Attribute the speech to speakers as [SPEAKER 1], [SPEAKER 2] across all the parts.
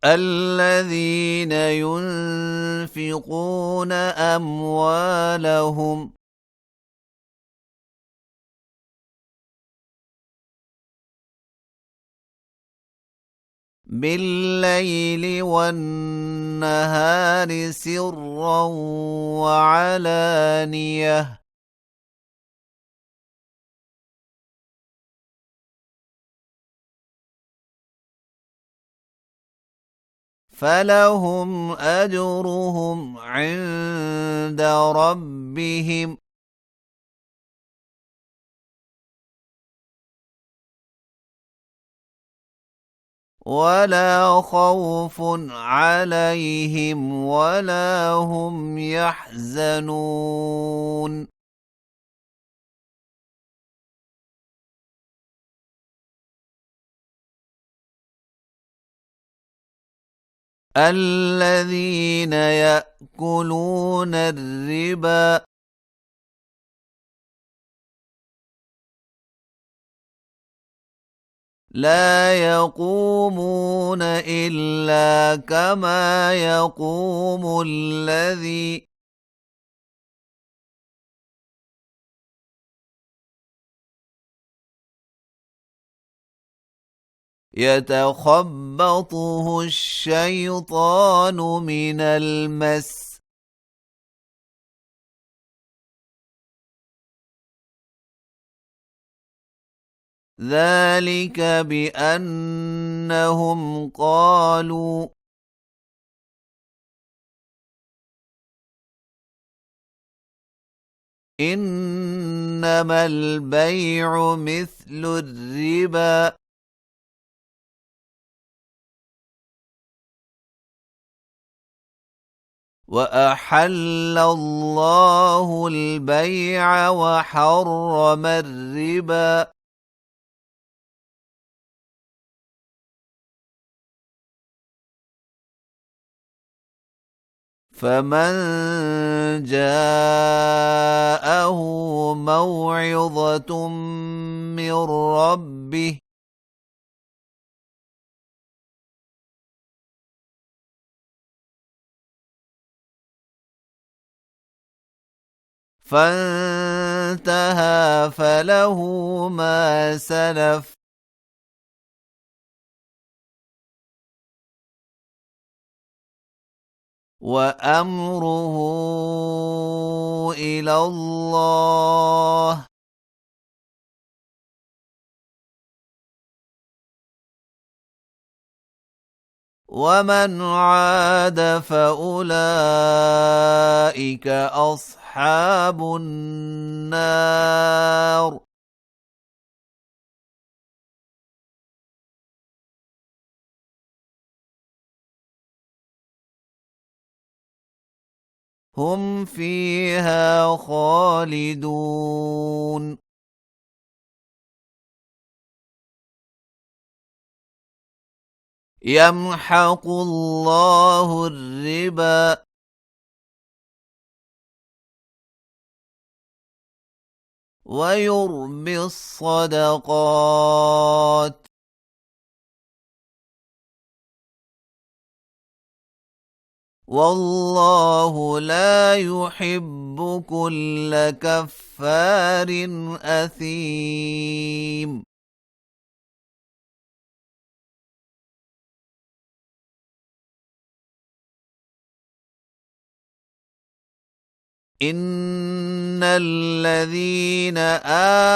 [SPEAKER 1] الذين ينفقون أموالهم بالليل والنهار سرا وعلانية فلهم أجرهم عند ربهم ولا خوف عليهم ولا هم يحزنون الذين يأكلون الربا لا يقومون إلا كما يقوم الذي يتخبطه الشيطان من المس ذلك بأنهم قالوا إنما البيع مثل الربا وأحل الله البيع وحرم الربا فمن جاءه موعظة من ربه فانتهى فله ما سلف وأمره إلى الله ومن عاد فأولئك أصحاب النار هم فيها خالدون يمحق الله الربا ويربي الصدقات والله لا يحب كل كفار أثيم إن الذين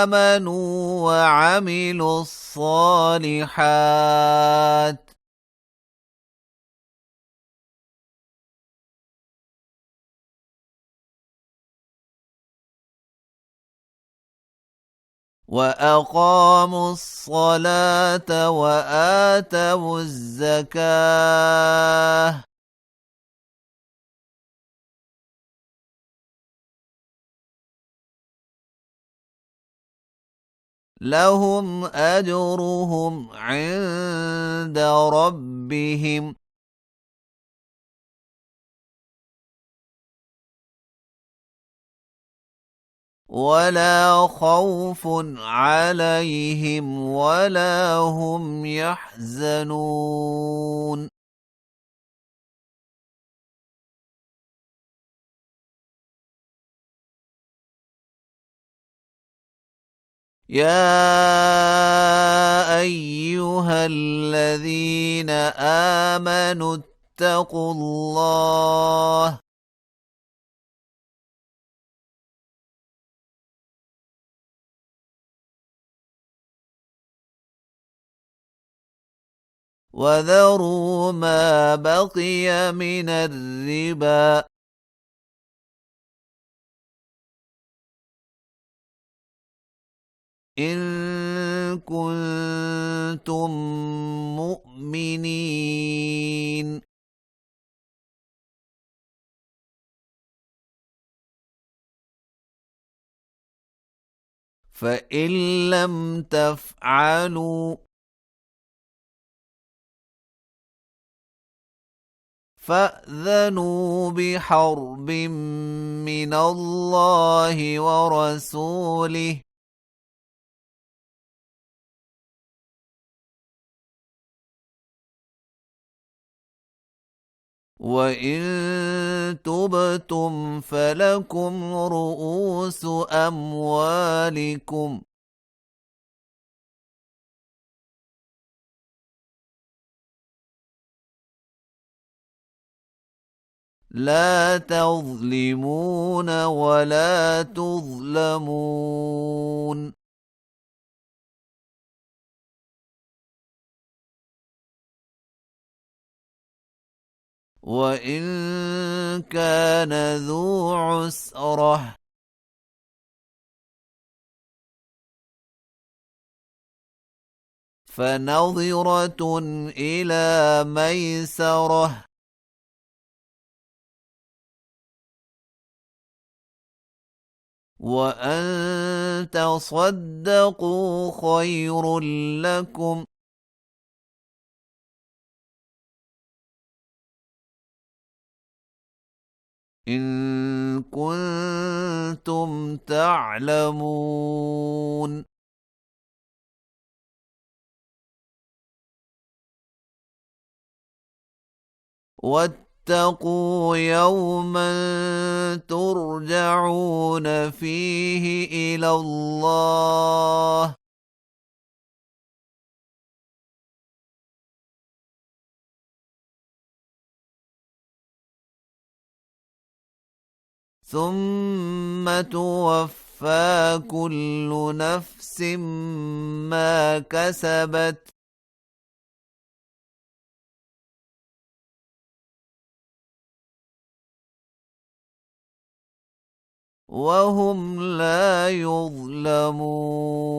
[SPEAKER 1] آمنوا وعملوا الصالحات وأقاموا الصلاة وآتوا الزكاة لهم أجرهم عند ربهم ولا خوف عليهم ولا هم يحزنون يا أيها الذين آمنوا اتقوا الله وذروا ما بقي من الربا إن كنتم مؤمنين. فإن لم تفعلوا فأذنوا بحرب من الله ورسوله وإن تبتم فلكم رؤوس أموالكم لا تظلمون ولا تظلمون. وإن كان ذو عسرة فنظرة إلى ميسرة وأن تصدقوا خير لكم إن كنتم تعلمون. واتقوا يوما ترجعون فيه إلى الله ثم توفى كل نفس ما كسبت وهم لا يظلمون.